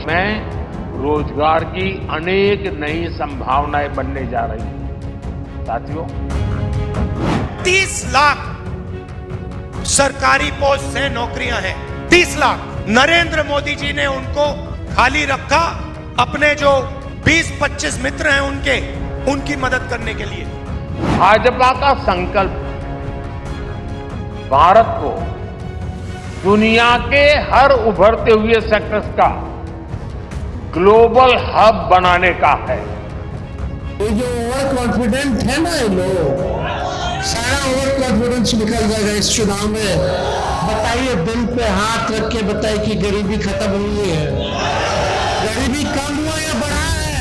में रोजगार की अनेक नई संभावनाएं बनने जा रही हैं। साथियों, 30 लाख सरकारी पोस्ट से नौकरियां हैं। 30 लाख नरेंद्र मोदी जी ने उनको खाली रखा अपने जो 20-25 मित्र हैं उनकी मदद करने के लिए। भाजपा का संकल्प भारत को दुनिया के हर उभरते हुए सेक्टर्स का ग्लोबल हब बनाने का है। ये जो ओवर कॉन्फिडेंट है ना, ये लोग सारा ओवर कॉन्फिडेंस निकल जाएगा इस चुनाव में। बताइए, दिल पे हाथ रख के बताइए कि गरीबी खत्म हुई है, गरीबी कम हुआ या बढ़ा है।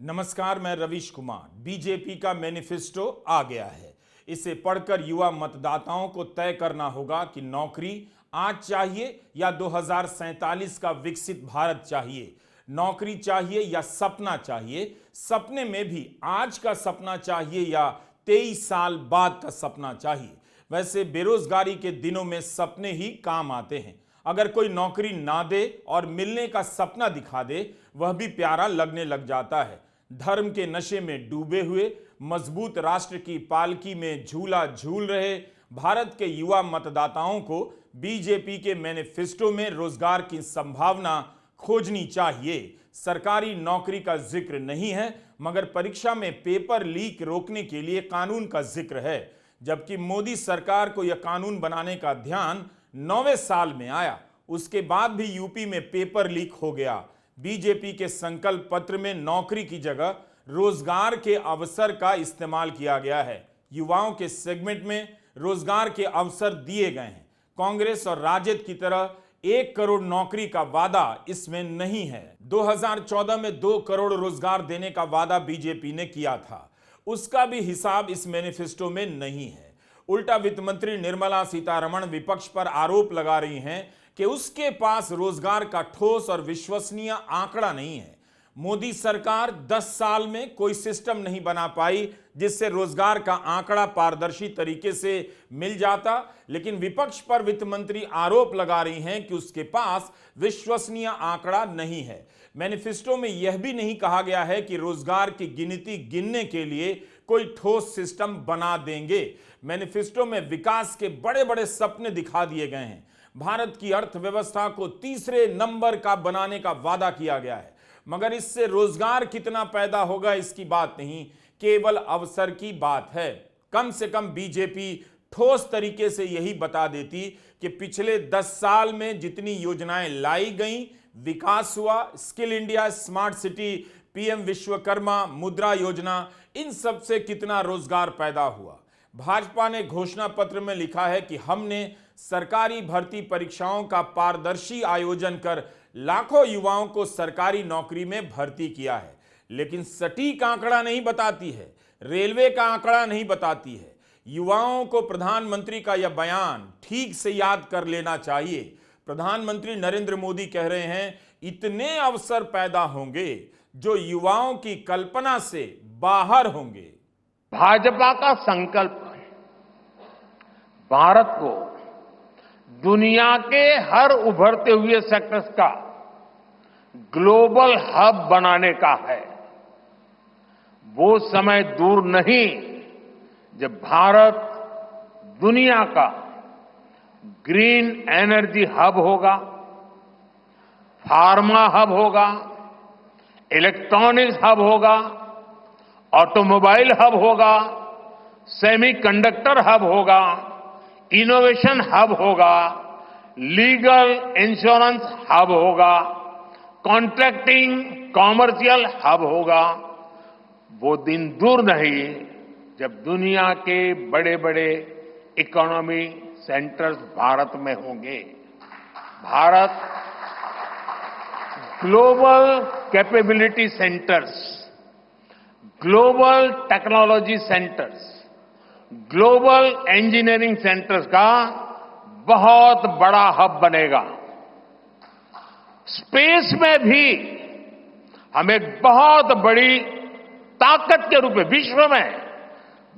नमस्कार, मैं रवीश कुमार। बीजेपी का मैनिफेस्टो आ गया है। इसे पढ़कर युवा मतदाताओं को तय करना होगा कि नौकरी आज चाहिए या 2047 का विकसित भारत चाहिए। नौकरी चाहिए या सपना चाहिए। सपने में भी आज का सपना चाहिए या 23 साल बाद का सपना चाहिए। वैसे बेरोजगारी के दिनों में सपने ही काम आते हैं। अगर कोई नौकरी ना दे और मिलने का सपना दिखा दे, वह भी प्यारा लगने लग जाता है। धर्म के नशे में डूबे हुए, मजबूत राष्ट्र की पालकी में झूला झूल रहे भारत के युवा मतदाताओं को बीजेपी के मैनिफेस्टो में रोजगार की संभावना खोजनी चाहिए। सरकारी नौकरी का जिक्र नहीं है, मगर परीक्षा में पेपर लीक रोकने के लिए कानून का जिक्र है। जबकि मोदी सरकार को यह कानून बनाने का ध्यान 9वें साल में आया, उसके बाद भी यूपी में पेपर लीक हो गया। बीजेपी के संकल्प पत्र में नौकरी की जगह रोजगार के अवसर का इस्तेमाल किया गया है। युवाओं के सेगमेंट में रोजगार के अवसर दिए गए हैं। कांग्रेस और राजद की तरह 1 करोड़ नौकरी का वादा इसमें नहीं है। 2014 में 2 करोड़ रोजगार देने का वादा बीजेपी ने किया था, उसका भी हिसाब इस मैनिफेस्टो में नहीं है। उल्टा वित्त मंत्री निर्मला सीतारमण विपक्ष पर आरोप लगा रही हैं कि उसके पास रोजगार का ठोस और विश्वसनीय आंकड़ा नहीं है। मोदी सरकार 10 साल में कोई सिस्टम नहीं बना पाई जिससे रोजगार का आंकड़ा पारदर्शी तरीके से मिल जाता। लेकिन विपक्ष पर वित्त मंत्री आरोप लगा रही हैं कि उसके पास विश्वसनीय आंकड़ा नहीं है। मैनिफेस्टो में यह भी नहीं कहा गया है कि रोजगार की गिनती गिनने के लिए कोई ठोस सिस्टम बना देंगे। मैनिफेस्टो में विकास के बड़े बड़े सपने दिखा दिए गए हैं। भारत की अर्थव्यवस्था को तीसरे नंबर का बनाने का वादा किया गया है, मगर इससे रोजगार कितना पैदा होगा इसकी बात नहीं, केवल अवसर की बात है। कम से कम बीजेपी ठोस तरीके से यही बता देती कि पिछले 10 साल में जितनी योजनाएं लाई गईं, विकास हुआ, skill India, smart city, PM Vishwakarma, मुद्रा योजना, इन सब से कितना रोजगार पैदा हुआ। भाजपा ने घोषणा पत्र में लिखा है कि हमने सरकारी भर्ती परीक्षाओं का पारदर्शी आयोजन कर लाखों युवाओं को सरकारी नौकरी में भर्ती किया है, लेकिन सटीक आंकड़ा नहीं बताती है। रेलवे का आंकड़ा नहीं बताती है। युवाओं को प्रधानमंत्री का यह बयान ठीक से याद कर लेना चाहिए। प्रधानमंत्री नरेंद्र मोदी कह रहे हैं, इतने अवसर पैदा होंगे जो युवाओं की कल्पना से बाहर होंगे। भाजपा का संकल्प भारत को दुनिया के हर उभरते हुए सेक्टर्स का ग्लोबल हब बनाने का है। वो समय दूर नहीं जब भारत दुनिया का ग्रीन एनर्जी हब होगा, फार्मा हब होगा, इलेक्ट्रॉनिक्स हब होगा, ऑटोमोबाइल हब होगा, सेमीकंडक्टर हब होगा, इनोवेशन हब होगा, लीगल इंश्योरेंस हब होगा, कॉन्ट्रैक्टिंग कॉमर्शियल हब होगा। वो दिन दूर नहीं जब दुनिया के बड़े बड़े इकोनॉमी सेंटर्स भारत में होंगे। Bharat global capability centres, global technology centres, global engineering centres का बहुत बड़ा हब बनेगा। स्पेस में भी हम एक बहुत बड़ी ताकत के रूप में, विश्व में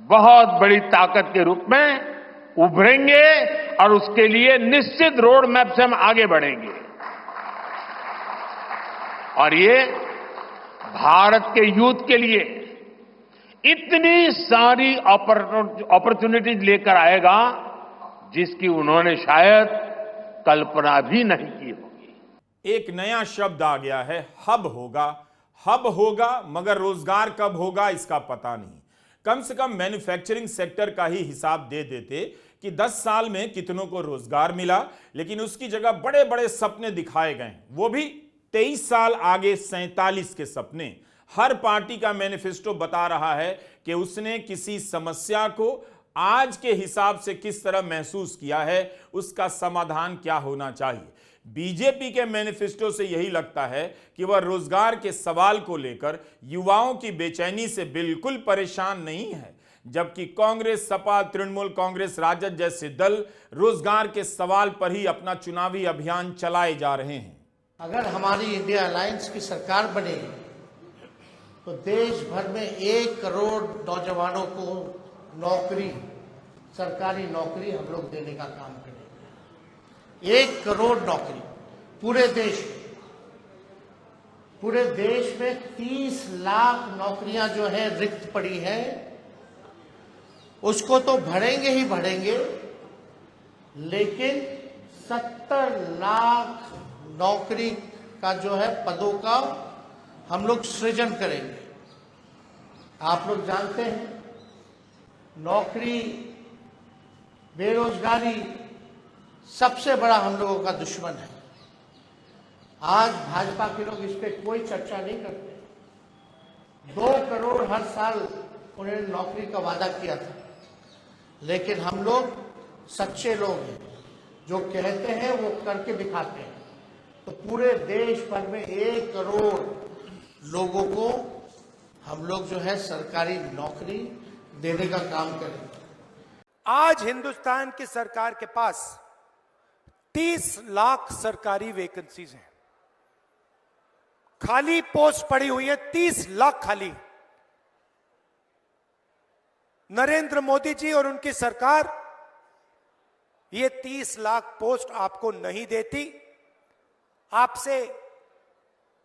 बहुत बड़ी ताकत के रूप में उभरेंगे और उसके लिए निश्चित रोड मैप से हम आगे बढ़ेंगे। और ये भारत के यूथ के लिए इतनी सारी अपॉर्चुनिटीज लेकर आएगा जिसकी उन्होंने शायद कल्पना भी नहीं की होगी। एक नया शब्द आ गया है, हब होगा। हब होगा, मगर रोजगार कब होगा इसका पता नहीं। कम से कम मैन्युफैक्चरिंग सेक्टर का ही हिसाब दे देते कि 10 साल में कितनों को रोजगार मिला, लेकिन उसकी जगह बड़े बड़े सपने दिखाए गए, वो भी 23 साल आगे 47 के सपने। हर पार्टी का मैनिफेस्टो बता रहा है कि उसने किसी समस्या को आज के हिसाब से किस तरह महसूस किया है, उसका समाधान क्या होना चाहिए। बीजेपी के मैनिफेस्टो से यही लगता है कि वह रोजगार के सवाल को लेकर युवाओं की बेचैनी से बिल्कुल परेशान नहीं है, जबकि कांग्रेस, सपा, तृणमूल कांग्रेस, राजद जैसे दल रोजगार के सवाल पर ही अपना चुनावी अभियान चलाए जा रहे हैं। अगर हमारी इंडिया अलायंस की सरकार बनेगी तो देश भर में 1 करोड़ नौजवानों को नौकरी, सरकारी नौकरी हम लोग देने का काम करेंगे। 1 करोड़ नौकरी पूरे देश में। पूरे देश में 30 लाख नौकरियां जो है रिक्त पड़ी हैं, उसको तो भरेंगे ही भरेंगे, लेकिन 70 लाख नौकरी का जो है पदों का हम लोग सृजन करेंगे। आप लोग जानते हैं नौकरी, बेरोजगारी सबसे बड़ा हम लोगों का दुश्मन है। आज भाजपा के लोग इस पे कोई चर्चा नहीं करते। 2 करोड़ हर साल उन्होंने नौकरी का वादा किया था, लेकिन हम लोग सच्चे लोग हैं, जो कहते हैं वो करके दिखाते हैं। तो पूरे देश भर में 1 करोड़ लोगों को हम लोग जो है सरकारी नौकरी देने का काम करेंगे। आज हिंदुस्तान की सरकार के पास 30 लाख सरकारी वैकेंसीज हैं, खाली पोस्ट पड़ी हुई है 30 लाख खाली। नरेंद्र मोदी जी और उनकी सरकार ये 30 लाख पोस्ट आपको नहीं देती, आपसे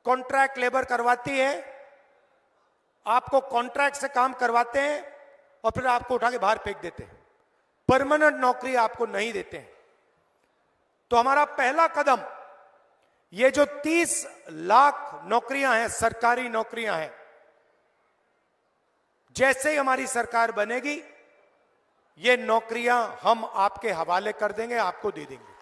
कॉन्ट्रैक्ट लेबर करवाती है, आपको कॉन्ट्रैक्ट से काम करवाते हैं और फिर आपको उठा के बाहर फेंक देते हैं। परमानेंट नौकरी आपको नहीं देते हैं। तो हमारा पहला कदम, ये जो 30 लाख नौकरियां हैं, सरकारी नौकरियां हैं, जैसे ही हमारी सरकार बनेगी ये नौकरियां हम आपके हवाले कर देंगे, आपको दे देंगे।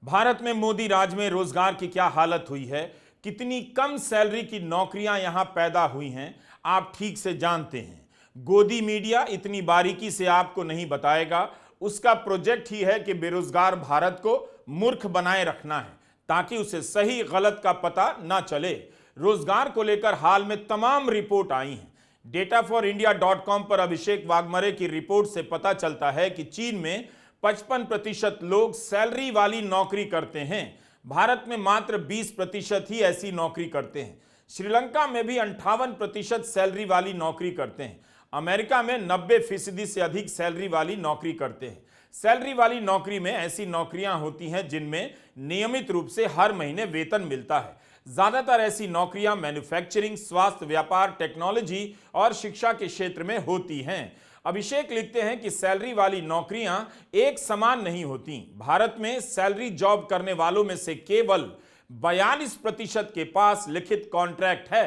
भारत में मोदी राज में रोजगार की क्या हालत हुई है, कितनी कम सैलरी की नौकरियां यहां पैदा हुई हैं, आप ठीक से जानते हैं। गोदी मीडिया इतनी बारीकी से आपको नहीं बताएगा। उसका प्रोजेक्ट ही है कि बेरोजगार भारत को मूर्ख बनाए रखना है, ताकि उसे सही गलत का पता ना चले। रोजगार को लेकर हाल में तमाम रिपोर्ट आई हैं। dataforindia.com पर अभिषेक वाघमरे की रिपोर्ट से पता चलता है कि चीन में 55% लोग सैलरी वाली नौकरी करते हैं, भारत में मात्र 20% ही ऐसी नौकरी करते हैं। श्रीलंका में भी 58% सैलरी वाली नौकरी करते हैं। अमेरिका में 90% से अधिक सैलरी वाली नौकरी करते हैं। सैलरी वाली नौकरी में ऐसी नौकरियां होती हैं जिनमें नियमित रूप से हर महीने वेतन मिलता है। ज्यादातर ऐसी नौकरियां मैन्युफैक्चरिंग, स्वास्थ्य, व्यापार, टेक्नोलॉजी और शिक्षा के क्षेत्र में होती हैं। अभिषेक लिखते हैं कि सैलरी वाली नौकरियां एक समान नहीं होती। भारत में सैलरी जॉब करने वालों में से केवल 42% के पास लिखित कॉन्ट्रैक्ट है।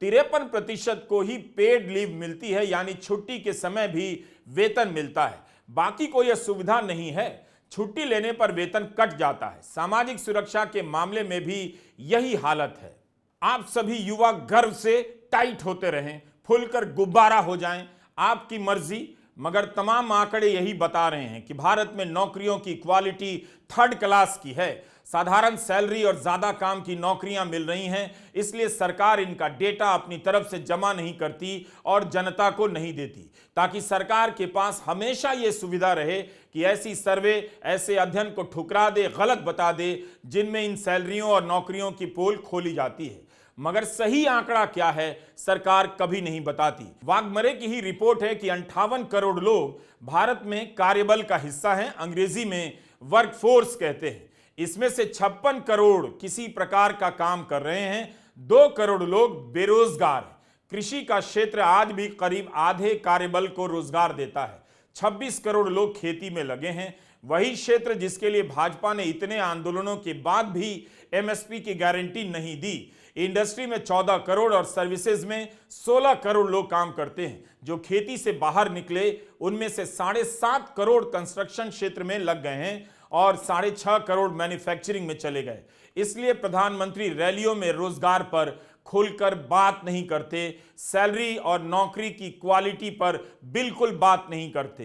53% को ही पेड लीव मिलती है, यानी छुट्टी के समय भी वेतन मिलता है। बाकी को यह सुविधा नहीं है, छुट्टी लेने पर वेतन कट जाता है। सामाजिक सुरक्षा के मामले में भी यही हालत है। आप सभी युवा गर्व से टाइट होते रहें, फूलकर गुब्बारा हो जाएं, आपकी मर्जी, मगर तमाम आंकड़े यही बता रहे हैं कि भारत में नौकरियों की क्वालिटी 3rd क्लास की है। साधारण सैलरी और ज्यादा काम की नौकरियां मिल रही हैं, इसलिए सरकार इनका डेटा अपनी तरफ से जमा नहीं करती और जनता को नहीं देती, ताकि सरकार के पास हमेशा यह सुविधा रहे कि ऐसी सर्वे, ऐसे अध्ययन को ठुकरा दे, गलत बता दे, जिनमें इन सैलरियों और नौकरियों की पोल खोली जाती है। मगर सही आंकड़ा क्या है, सरकार कभी नहीं बताती। वाघमरे की ही रिपोर्ट है कि 58 करोड़ लोग भारत में कार्यबल का हिस्सा हैं, अंग्रेजी में वर्कफोर्स कहते हैं। इसमें से 56 करोड़ किसी प्रकार का काम कर रहे हैं, 2 करोड़ लोग बेरोजगार हैं। कृषि का क्षेत्र आज भी करीब आधे कार्यबल को रोजगार देता है। 26 करोड़ लोग खेती में लगे हैं। वही क्षेत्र जिसके लिए भाजपा ने इतने आंदोलनों के बाद भी एमएसपी की गारंटी नहीं दी। इंडस्ट्री में 14 करोड़ और सर्विसेज में 16 करोड़ लोग काम करते हैं। जो खेती से बाहर निकले उनमें से 7.5 करोड़ कंस्ट्रक्शन क्षेत्र में लग गए हैं और 6.5 करोड़ मैन्युफैक्चरिंग में चले गए। इसलिए प्रधानमंत्री रैलियों में रोजगार पर खुलकर बात नहीं करते, सैलरी और नौकरी की क्वालिटी पर बिल्कुल बात नहीं करते।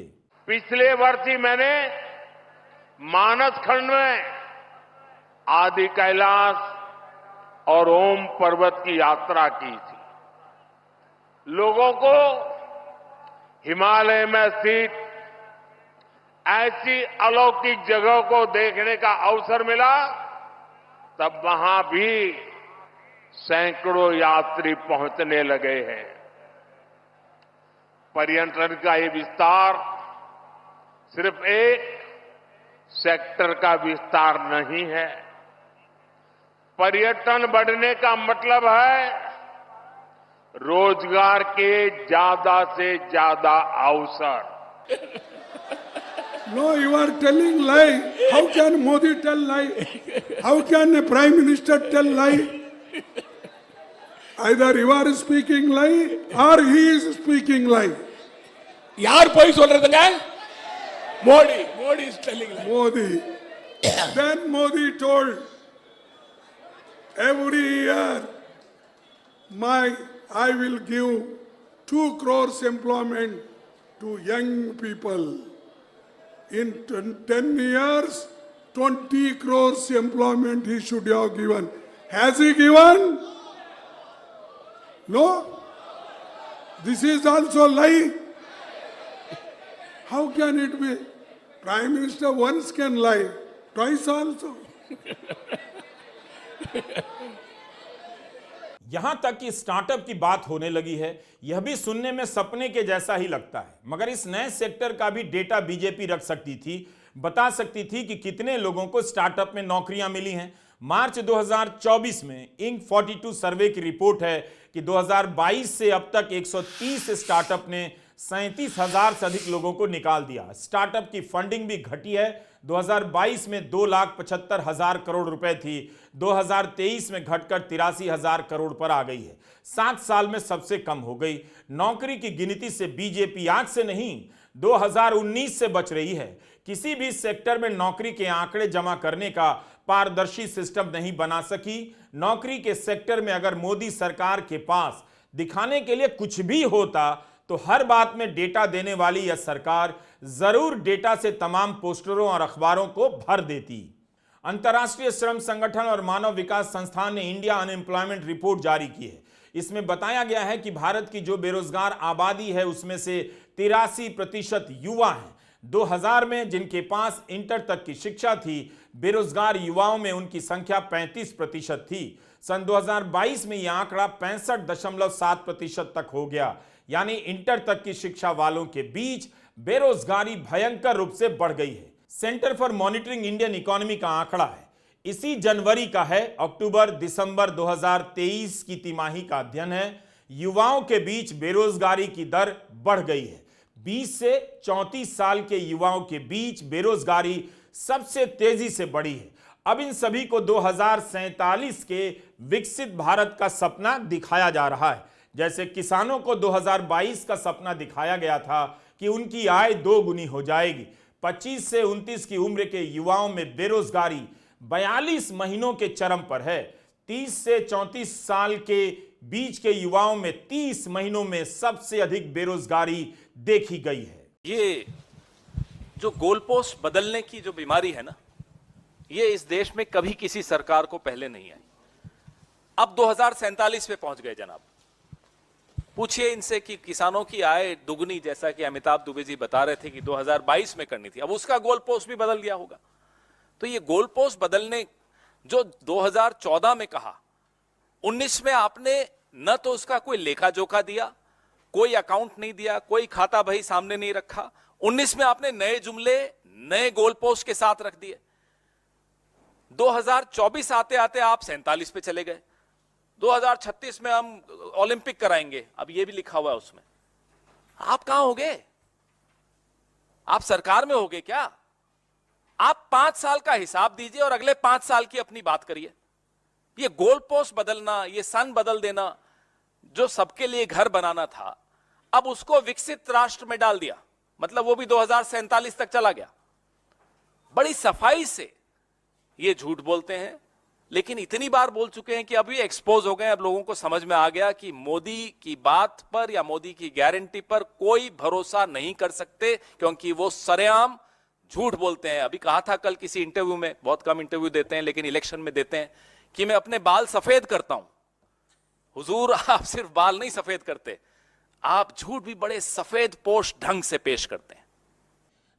पिछले वर्ष ही मैंने मानस खंड में आदि कैलाश और ओम पर्वत की यात्रा की थी। लोगों को हिमालय में स्थित ऐसी अलौकिक जगह को देखने का अवसर मिला, तब वहां भी सैकड़ों यात्री पहुंचने लगे हैं। पर्यटन का ये विस्तार सिर्फ एक सेक्टर का विस्तार नहीं है। पर्यटन बढ़ने का मतलब है रोजगार के ज्यादा से ज्यादा अवसर। No, you are telling lie. How can Modi tell lie? How can a prime minister tell lie? Either you are speaking lie or he is speaking lie. யார் போய் சொல்றதுங்க? Modi is telling lie. Modi. Then Modi told every year I will give 2 crores employment to young people. In 10 years, 20 crores employment he should have given. Has he given? No? This is also lie. How can it be? Prime Minister once can lie, twice also. यहां तक कि startup की बात होने लगी है, यह भी सुनने में सपने के जैसा ही लगता है। मगर इस नए सेक्टर का भी डेटा बीजेपी रख सकती थी, बता सकती थी कि कितने लोगों को स्टार्टअप में नौकरियां मिली हैं। मार्च 2024 में इंक 42 सर्वे की रिपोर्ट है कि 2022 से अब तक 130 स्टार्टअप ने 37,000 से अधिक लोगों को निकाल दिया। स्टार्टअप की फंडिंग भी घटी है। 2022 में 2,75,000 करोड़ रुपए थी, 2023 में घटकर 83,000 करोड़ पर आ गई है। 7 साल में सबसे कम हो गई। नौकरी की गिनती से बीजेपी आज से नहीं 2019 से बच रही है। किसी भी सेक्टर में नौकरी के आंकड़े जमा करने का पारदर्शी सिस्टम नहीं बना सकी। नौकरी के सेक्टर में अगर मोदी सरकार के पास दिखाने के लिए कुछ भी होता तो हर बात में डेटा देने वाली यह सरकार जरूर डेटा से तमाम पोस्टरों और अखबारों को भर देती। अंतर्राष्ट्रीय श्रम संगठन और मानव विकास संस्थान ने इंडिया अनएम्प्लॉयमेंट रिपोर्ट जारी की है। इसमें बताया गया है कि भारत की जो बेरोजगार आबादी है उसमें से 83% युवा हैं। 2000 में जिनके पास इंटर तक की शिक्षा थी, बेरोजगार युवाओं में उनकी संख्या 35% थी। सन 2022 में यह आंकड़ा 65.7% तक हो गया। यानी इंटर तक की शिक्षा वालों के बीच बेरोजगारी भयंकर रूप से बढ़ गई है। Centre for monitoring Indian economy का आंकड़ा है, इसी जनवरी का है, अक्टूबर दिसंबर 2023 की तिमाही का अध्ययन है। युवाओं के बीच बेरोजगारी की दर बढ़ गई है। 20 से 34 साल के युवाओं के बीच बेरोजगारी सबसे तेजी से बढ़ी है। अब इन सभी को 2047 के विकसित भारत का सपना दिखाया जा रहा है। जैसे किसानों को 2022 का सपना दिखाया गया था कि उनकी आय 2 गुनी हो जाएगी। 25 से 29 की उम्र के युवाओं में बेरोजगारी 42 महीनों के चरम पर है। 30 से 34 साल के बीच के युवाओं में 30 महीनों में सबसे अधिक बेरोजगारी देखी गई है। ये जो गोलपोस्ट बदलने की जो बीमारी है ना, ये इस देश में कभी किसी सरकार को पहले नहीं आई। अब 2047 पे पहुंच गए जनाब। पूछिए इनसे कि किसानों की आय दुगनी, जैसा कि अमिताभ दुबे जी बता रहे थे कि 2022 में करनी थी, अब उसका गोल पोस्ट भी बदल गया होगा। तो ये गोल पोस्ट बदलने जो 2014 में कहा, 19 में आपने न तो उसका कोई लेखा जोखा दिया, कोई अकाउंट नहीं दिया, कोई खाता बही सामने नहीं रखा। 19 में आपने नए जुमले नए गोल पोस्ट के साथ रख दिए। 2024 आते आते आप 47 पे चले गए। 2036 में हम ओलंपिक कराएंगे, अब ये भी लिखा हुआ है उसमें। आप कहां होगे? आप सरकार में होगे क्या? आप 5 साल का हिसाब दीजिए और अगले 5 साल की अपनी बात करिए। ये गोल पोस्ट बदलना, ये सन बदल देना, जो सबके लिए घर बनाना था, अब उसको विकसित राष्ट्र में डाल दिया, मतलब वो भी 2047 तक चला गया। बड़ी सफाई से ये झूठ बोलते हैं, लेकिन इतनी बार बोल चुके हैं कि अभी एक्सपोज हो गए। अब लोगों को समझ में आ गया कि मोदी की बात पर या मोदी की गारंटी पर कोई भरोसा नहीं कर सकते, क्योंकि वो सरेआम झूठ बोलते हैं। अभी कहा था कल किसी इंटरव्यू में, बहुत कम इंटरव्यू देते हैं लेकिन इलेक्शन में देते हैं, कि मैं अपने बाल सफेद करता हूं। हुजूर, आप सिर्फ बाल नहीं सफेद करते, आप झूठ भी बड़े सफेद पोश ढंग से पेश करते हैं।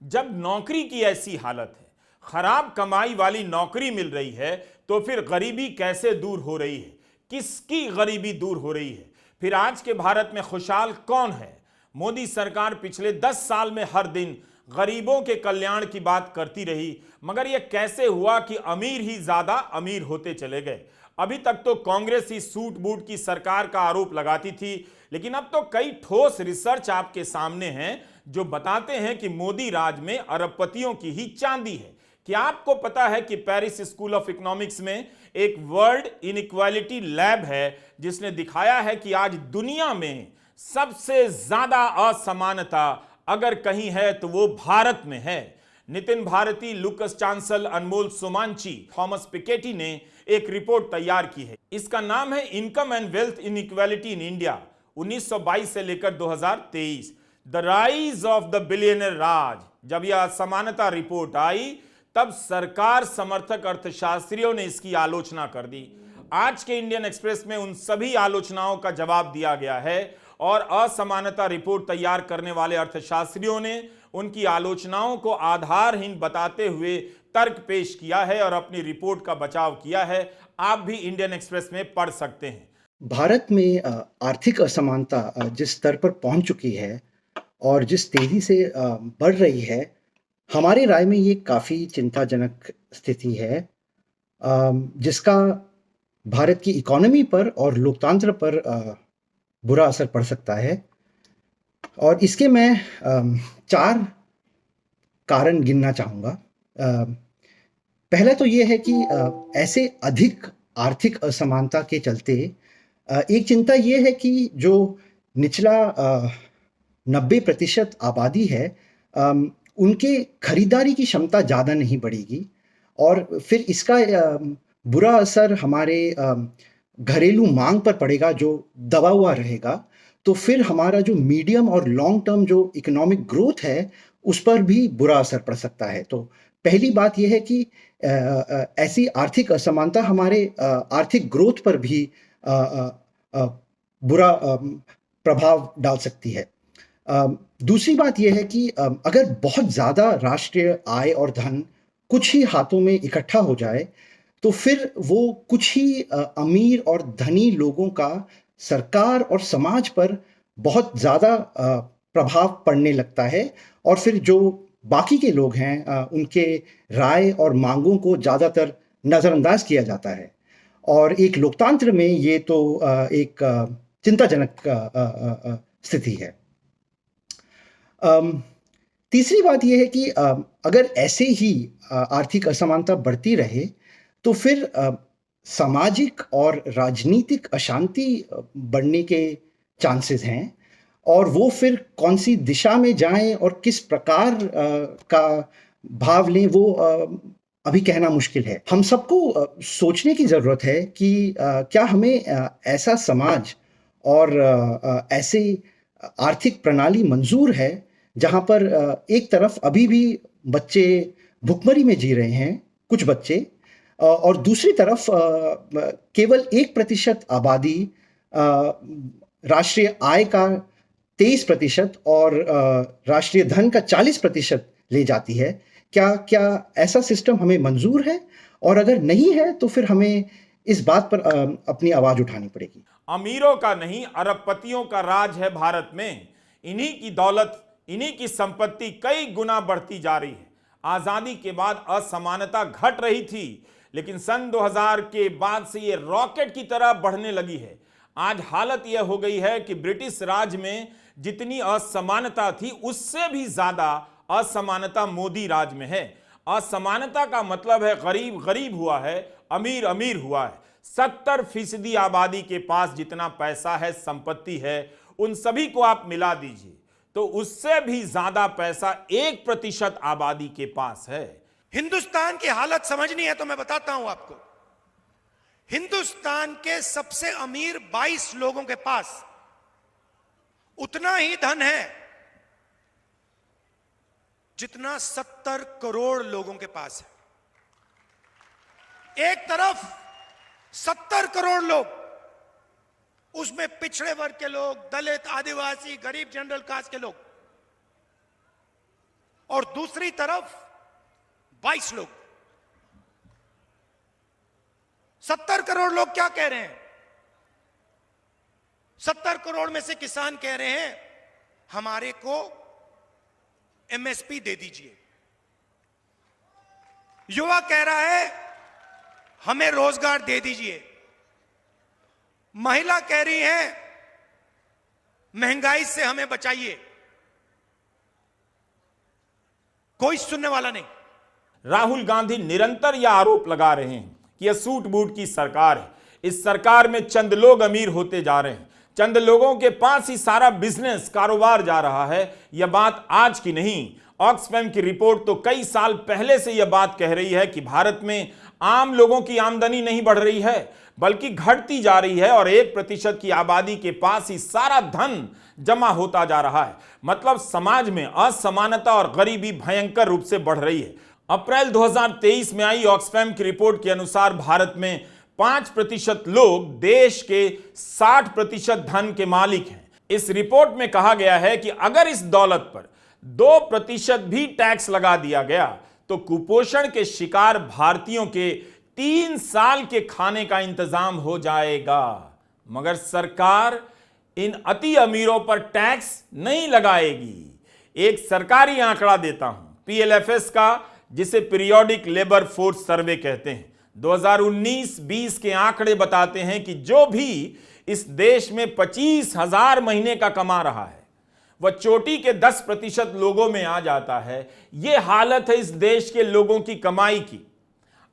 जब नौकरी की ऐसी हालत है, खराब कमाई वाली नौकरी मिल रही है, तो फिर गरीबी कैसे दूर हो रही है? किसकी गरीबी दूर हो रही है? फिर आज के भारत में खुशहाल कौन है? मोदी सरकार पिछले 10 साल में हर दिन गरीबों के कल्याण की बात करती रही, मगर यह कैसे हुआ कि अमीर ही ज्यादा अमीर होते चले गए? अभी तक तो कांग्रेस ही सूट बूट की सरकार का आरोप लगाती थी, लेकिन अब तो कई ठोस रिसर्च आपके सामने हैं जो बताते हैं कि मोदी राज में अरबपतियों की ही चांदी है। क्या आपको पता है कि पेरिस स्कूल ऑफ इकोनॉमिक्स में एक वर्ल्ड इनइक्वालिटी लैब है जिसने दिखाया है कि आज दुनिया में सबसे ज्यादा असमानता अगर कहीं है तो वो भारत में है। Nitin Bharti, Lucas Chancel, Anmol Somanchi, Thomas Piketty ने एक रिपोर्ट तैयार की है। इसका नाम है income and wealth inequality in India 1922 से लेकर 2023, the rise of the billionaire Raj. जब यह असमानता रिपोर्ट आई तब सरकार समर्थक अर्थशास्त्रियों ने इसकी आलोचना कर दी। आज के इंडियन एक्सप्रेस में उन सभी आलोचनाओं का जवाब दिया गया है और असमानता रिपोर्ट तैयार करने वाले अर्थशास्त्रियों ने उनकी आलोचनाओं को आधारहीन बताते हुए तर्क पेश किया है और अपनी रिपोर्ट का बचाव किया है। आप भी इंडियन एक्सप्रेस में पढ़ सकते हैं। भारत में आर्थिक असमानता जिस स्तर पर पहुंच चुकी है और जिस तेजी से बढ़ रही है, हमारी राय में ये काफ़ी चिंताजनक स्थिति है, जिसका भारत की इकोनॉमी पर और लोकतंत्र पर बुरा असर पड़ सकता है। और इसके मैं 4 कारण गिनना चाहूँगा। पहला तो ये है कि ऐसे अधिक आर्थिक असमानता के चलते एक चिंता ये है कि जो निचला 90% आबादी है, उनके खरीदारी की क्षमता ज़्यादा नहीं बढ़ेगी और फिर इसका बुरा असर हमारे घरेलू मांग पर पड़ेगा जो दबा हुआ रहेगा। तो फिर हमारा जो मीडियम और लॉन्ग टर्म जो इकोनॉमिक ग्रोथ है उस पर भी बुरा असर पड़ सकता है। तो पहली बात यह है कि ऐसी आर्थिक असमानता हमारे आर्थिक ग्रोथ पर भी बुरा प्रभाव डाल सकती है। दूसरी बात यह है कि अगर बहुत ज़्यादा राष्ट्रीय आय और धन कुछ ही हाथों में इकट्ठा हो जाए तो फिर वो कुछ ही अमीर और धनी लोगों का सरकार और समाज पर बहुत ज़्यादा प्रभाव पड़ने लगता है और फिर जो बाकी के लोग हैं उनके राय और मांगों को ज़्यादातर नज़रअंदाज किया जाता है। और एक लोकतंत्र में ये तो एक चिंताजनक स्थिति है। तीसरी बात यह है कि अगर ऐसे ही आर्थिक असमानता बढ़ती रहे तो फिर सामाजिक और राजनीतिक अशांति बढ़ने के चांसेस हैं और वो फिर कौन सी दिशा में जाएं और किस प्रकार का भाव लें वो अभी कहना मुश्किल है। हम सबको सोचने की ज़रूरत है कि क्या हमें ऐसा समाज और ऐसे आर्थिक प्रणाली मंजूर है जहां पर एक तरफ अभी भी बच्चे भुखमरी में जी रहे हैं, कुछ बच्चे, और दूसरी तरफ केवल 1% आबादी राष्ट्रीय आय का 23% और राष्ट्रीय धन का 40% ले जाती है। क्या ऐसा सिस्टम हमें मंजूर है? और अगर नहीं है तो फिर हमें इस बात पर अपनी आवाज उठानी पड़ेगी। अमीरों का नहीं, अरबपतियों का राज है भारत में। इन्हीं की दौलत, इन्हीं की संपत्ति कई गुना बढ़ती जा रही है। आजादी के बाद असमानता घट रही थी, लेकिन सन 2000 के बाद से ये रॉकेट की तरह बढ़ने लगी है। आज हालत यह हो गई है कि ब्रिटिश राज में जितनी असमानता थी उससे भी ज्यादा असमानता मोदी राज में है। असमानता का मतलब है गरीब गरीब हुआ है, अमीर अमीर हुआ है। 70% आबादी के पास जितना पैसा है, संपत्ति है, उन सभी को आप मिला दीजिए तो उससे भी ज्यादा पैसा 1% आबादी के पास है। हिंदुस्तान की हालत समझनी है तो मैं बताता हूं आपको। हिंदुस्तान के सबसे अमीर 22 लोगों के पास उतना ही धन है जितना 70 करोड़ लोगों के पास है। एक तरफ 70 करोड़ लोग, उसमें पिछड़े वर्ग के लोग, दलित, आदिवासी, गरीब, जनरल कास्ट के लोग, और दूसरी तरफ 22 लोग। 70 करोड़ लोग क्या कह रहे हैं? 70 करोड़ में से किसान कह रहे हैं हमारे को एमएसपी दे दीजिए। युवा कह रहा है हमें रोजगार दे दीजिए। महिला कह रही है महंगाई से हमें बचाइए। कोई सुनने वाला नहीं। राहुल गांधी निरंतर यह आरोप लगा रहे हैं कि यह सूट बूट की सरकार है। इस सरकार में चंद लोग अमीर होते जा रहे हैं, चंद लोगों के पास ही सारा बिजनेस कारोबार जा रहा है। यह बात आज की नहीं, ऑक्सफैम की रिपोर्ट तो कई साल पहले से यह बात कह रही है कि भारत में आम लोगों की आमदनी नहीं बढ़ रही है बल्कि घटती जा रही है और 1% की आबादी के पास ही सारा धन जमा होता जा रहा है। मतलब समाज में असमानता और गरीबी भयंकर रूप से बढ़ रही है। अप्रैल 2023 में आई ऑक्सफैम की रिपोर्ट के अनुसार भारत में 5% लोग देश के 60% धन के मालिक हैं। इस रिपोर्ट में कहा गया है कि अगर इस दौलत पर 2% भी टैक्स लगा दिया गया तो कुपोषण के शिकार भारतीयों के 3 साल के खाने का इंतजाम हो जाएगा। मगर सरकार इन अति अमीरों पर टैक्स नहीं लगाएगी। एक सरकारी आंकड़ा देता हूं, PLFS का, जिसे पीरियोडिक लेबर फोर्स सर्वे कहते हैं। 2019-20 के आंकड़े बताते हैं कि जो भी इस देश में 25,000 महीने का कमा रहा है वह चोटी के 10% लोगों में आ जाता है। यह हालत है इस देश के लोगों की कमाई की।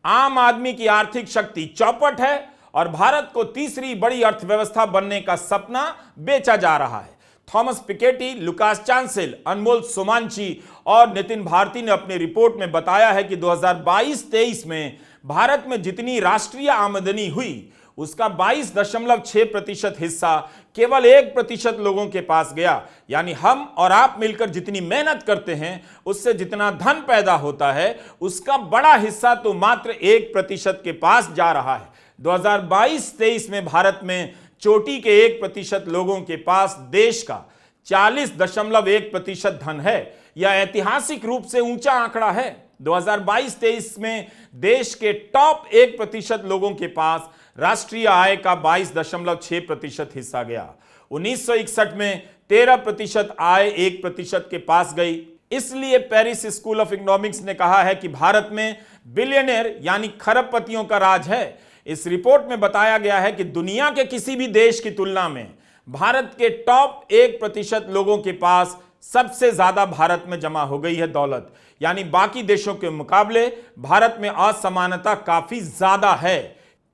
आम आदमी की आर्थिक शक्ति चौपट है और भारत को तीसरी बड़ी अर्थव्यवस्था बनने का सपना बेचा जा रहा है। थॉमस पिकेटी, लुकास चांसेल, अनमोल सोमांची और नितिन भारती ने अपनी रिपोर्ट में बताया है कि 2022-23 में भारत में जितनी राष्ट्रीय आमदनी हुई उसका 22.6% हिस्सा केवल 1% लोगों के पास गया। यानी हम और आप मिलकर जितनी मेहनत करते हैं उससे जितना धन पैदा होता है उसका बड़ा हिस्सा तो मात्र 1% के पास जा रहा है। 2022-23 में भारत में चोटी के 1% लोगों के पास देश का 40.1% धन है। यह ऐतिहासिक रूप से ऊंचा आंकड़ा है। 2022-23 में देश के टॉप 1% लोगों के पास राष्ट्रीय आय का 22.6% हिस्सा गया। 1961 में 13% आय 1% के पास गई। इसलिए पेरिस स्कूल ऑफ इकोनॉमिक्स ने कहा है कि भारत में बिलियनियर यानी खरबपतियों का राज है। इस रिपोर्ट में बताया गया है कि दुनिया के किसी भी देश की तुलना में भारत के टॉप 1% लोगों के पास सबसे ज्यादा भारत में जमा हो गई है दौलत। यानी बाकी देशों के मुकाबले भारत में असमानता काफी ज्यादा है।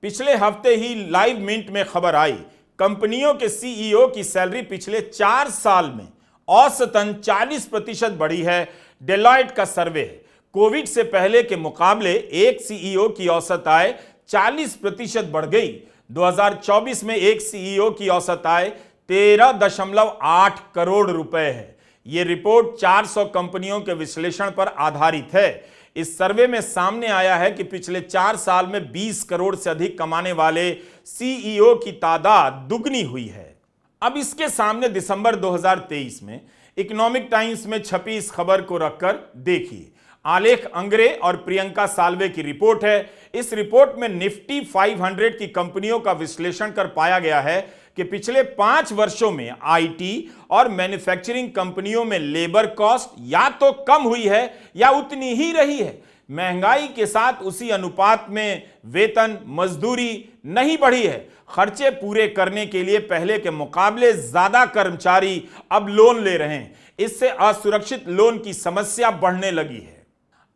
पिछले हफ्ते ही लाइव मिंट में खबर आई, कंपनियों के CEO की सैलरी पिछले 4 साल में औसतन 40% बढ़ी है। डेलॉयट का सर्वे है, कोविड से पहले के मुकाबले एक CEO की औसत आय 40% बढ़ गई। 2024 में एक CEO की औसत आय 13.8 करोड़ रुपए है। यह रिपोर्ट 400 कंपनियों के विश्लेषण पर आधारित है। इस सर्वे में सामने आया है कि पिछले 4 साल में 20 करोड़ से अधिक कमाने वाले CEO की तादाद दुगनी हुई है। अब इसके सामने दिसंबर 2023 में इकोनॉमिक टाइम्स में छपी इस खबर को रखकर देखिए। आलेख अंग्रे और प्रियंका साल्वे की रिपोर्ट है। इस रिपोर्ट में निफ्टी 500 की कंपनियों का विश्लेषण कर पाया गया है कि पिछले 5 वर्षों में IT और मैन्युफैक्चरिंग कंपनियों में लेबर कॉस्ट या तो कम हुई है या उतनी ही रही है। महंगाई के साथ उसी अनुपात में वेतन, मजदूरी नहीं बढ़ी है। खर्चे पूरे करने के लिए पहले के मुकाबले ज्यादा कर्मचारी अब लोन ले रहे हैं। इससे असुरक्षित लोन की समस्या बढ़ने लगी है।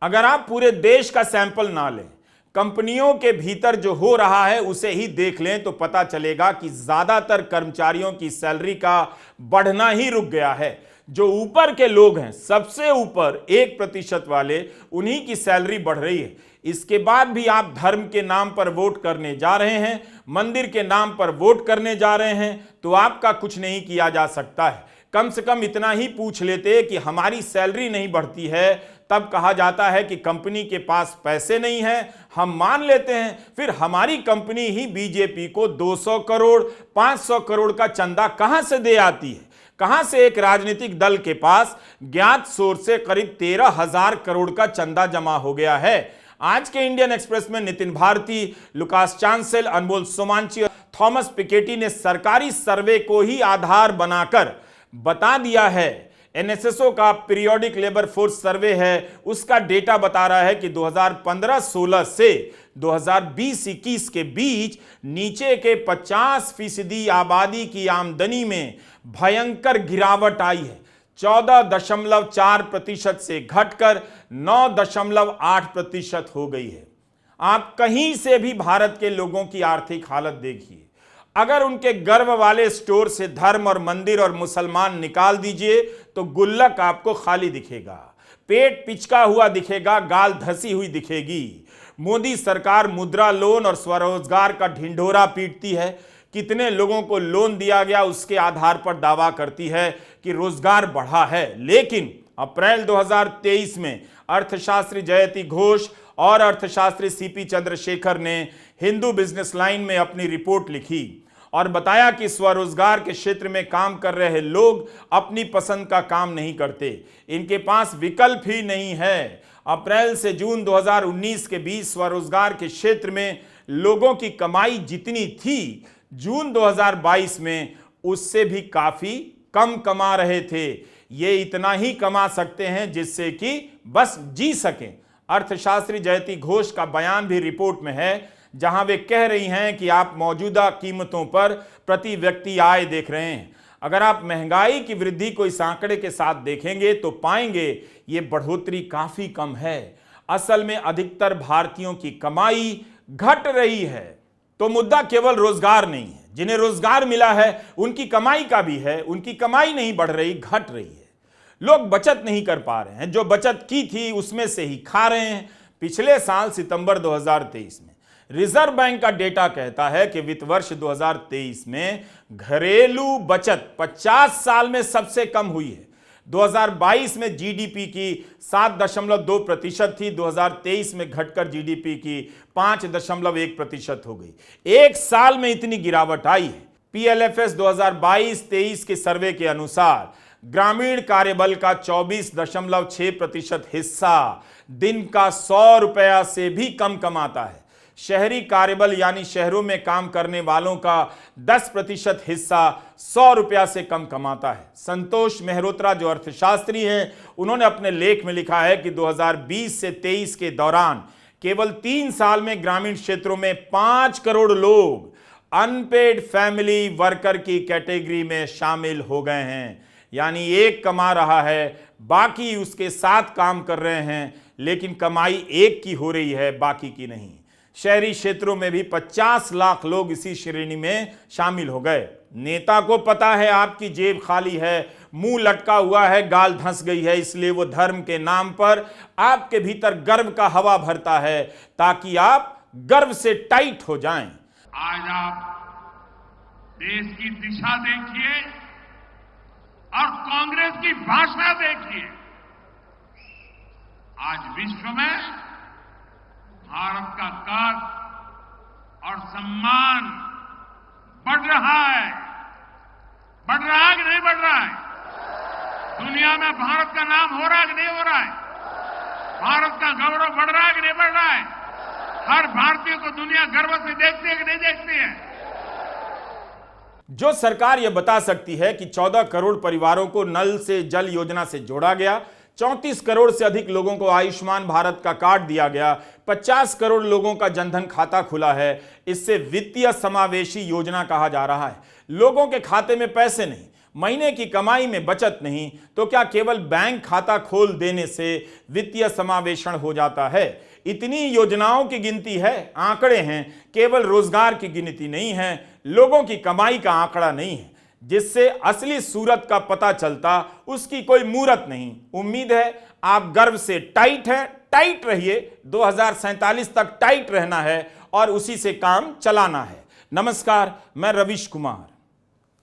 अगर आप पूरे देश का सैंपल ना लें, कंपनियों के भीतर जो हो रहा है उसे ही देख लें, तो पता चलेगा कि ज्यादातर कर्मचारियों की सैलरी का बढ़ना ही रुक गया है। जो ऊपर के लोग हैं, सबसे ऊपर 1% वाले, उन्हीं की सैलरी बढ़ रही है। इसके बाद भी आप धर्म के नाम पर वोट करने जा रहे हैं, मंदिर के नाम पर वोट करने जा रहे हैं, तो आपका कुछ नहीं किया जा सकता है। कम से कम इतना ही पूछ लेते कि हमारी सैलरी नहीं बढ़ती है, तब कहा जाता है कि कंपनी के पास पैसे नहीं है, हम मान लेते हैं। फिर हमारी कंपनी ही बीजेपी को 200 करोड़ 500 करोड़ का चंदा कहां से दे आती है? कहां से एक राजनीतिक दल के पास ज्ञात सोर्स से करीब 13,000 करोड़ का चंदा जमा हो गया है? आज के इंडियन एक्सप्रेस में नितिन भारती, लुकास चांसेल, अनमोल सोमांची और थॉमस पिकेटी ने सरकारी सर्वे को ही आधार बनाकर बता दिया है। एनएसएसओ का पीरियोडिक लेबर फोर्स सर्वे है, उसका डेटा बता रहा है कि 2015-16 से 2020-21 के बीच नीचे के 50% आबादी की आमदनी में भयंकर गिरावट आई है। 14.4% से घटकर 9.8% हो गई है। आप कहीं से भी भारत के लोगों की आर्थिक हालत देखिए, अगर उनके गर्व वाले स्टोर से धर्म और मंदिर और मुसलमान निकाल दीजिए तो गुल्लक आपको खाली दिखेगा, पेट पिचका हुआ दिखेगा, गाल धसी हुई दिखेगी। मोदी सरकार मुद्रा लोन और स्वरोजगार का ढिंढोरा पीटती है। कितने लोगों को लोन दिया गया उसके आधार पर दावा करती है कि रोजगार बढ़ा है, लेकिन अप्रैल 2023 में अर्थशास्त्री जयति घोष और अर्थशास्त्री सीपी चंद्रशेखर ने हिंदू बिजनेस लाइन में अपनी रिपोर्ट लिखी और बताया कि स्वरोजगार के क्षेत्र में काम कर रहे लोग अपनी पसंद का काम नहीं करते, इनके पास विकल्प ही नहीं है। अप्रैल से जून 2019 के बीच स्वरोजगार के क्षेत्र में लोगों की कमाई जितनी थी, जून 2022 में उससे भी काफी कम कमा रहे थे। ये इतना ही कमा सकते हैं जिससे कि बस जी सकें। अर्थशास्त्री जयति घोष का बयान भी रिपोर्ट में है, जहां वे कह रही हैं कि आप मौजूदा कीमतों पर प्रति व्यक्ति आय देख रहे हैं। अगर आप महंगाई की वृद्धि को इस आंकड़े के साथ देखेंगे तो पाएंगे ये बढ़ोतरी काफी कम है। असल में अधिकतर भारतीयों की कमाई घट रही है। तो मुद्दा केवल रोजगार नहीं है, जिन्हें रोजगार मिला है उनकी कमाई का भी है, उनकी कमाई नहीं बढ़ रही, घट रही है। लोग बचत नहीं कर पा रहे हैं, जो बचत की थी उसमें से ही खा रहे हैं। पिछले साल सितंबर 2023 में रिजर्व बैंक का डेटा कहता है कि वित्त वर्ष 2023 में घरेलू बचत 50 साल में सबसे कम हुई है। 2022 में जीडीपी की 7.2% थी, 2023 में घटकर जीडीपी की 5.1% हो गई। एक साल में इतनी गिरावट आई है। पीएलएफएस 2022-23 के सर्वे के अनुसार ग्रामीण कार्यबल का 24.6% हिस्सा दिन का 100 रुपया से भी कम कमाता है। शहरी कार्यबल यानी शहरों में काम करने वालों का 10% हिस्सा 100 रुपया से कम कमाता है। संतोष मेहरोत्रा जो अर्थशास्त्री हैं, उन्होंने अपने लेख में लिखा है कि 2020 से 23 के दौरान केवल 3 साल में ग्रामीण क्षेत्रों में 5 करोड़ लोग अनपेड फैमिली वर्कर की कैटेगरी में शामिल हो गए हैं। यानी एक कमा रहा है, बाकी उसके साथ काम कर रहे हैं, लेकिन कमाई एक की हो रही है, बाकी की नहीं। शहरी क्षेत्रों में भी 50 लाख लोग इसी श्रेणी में शामिल हो गए। नेता को पता है आपकी जेब खाली है, मुंह लटका हुआ है, गाल धंस गई है, इसलिए वो धर्म के नाम पर आपके भीतर गर्व का हवा भरता है ताकि आप गर्व से टाइट हो जाएं। आज आप देश की दिशा देखिए और कांग्रेस की भाषा देखिए। आज विश्व में भारत का कद और सम्मान बढ़ रहा है। बढ़ रहा है कि नहीं बढ़ रहा है? दुनिया में भारत का नाम हो रहा है कि नहीं हो रहा है? भारत का गौरव बढ़ रहा है कि नहीं बढ़ रहा है? हर भारतीय को दुनिया गर्व से देखती है कि नहीं देखती है? जो सरकार यह बता सकती है कि 14 करोड़ परिवारों को नल से जल योजना से जोड़ा गया, 34 करोड़ से अधिक लोगों को आयुष्मान भारत का कार्ड दिया गया, 50 करोड़ लोगों का जनधन खाता खुला है। इससे वित्तीय समावेशी योजना कहा जा रहा है। लोगों के खाते में पैसे नहीं, महीने की कमाई में बचत नहीं, तो क्या केवल बैंक खाता खोल देने से वित्तीय समावेशन हो जाता है? इतनी योजनाओं की गिनती है, आंकड़े हैं, केवल रोजगार की गिनती नहीं है, लोगों की कमाई का आंकड़ा नहीं है, जिससे असली सूरत का पता चलता, उसकी कोई मूरत नहीं। उम्मीद है आप गर्व से टाइट रहिए। 2047 तक टाइट रहना है और उसी से काम चलाना है। नमस्कार, मैं रवीश कुमार।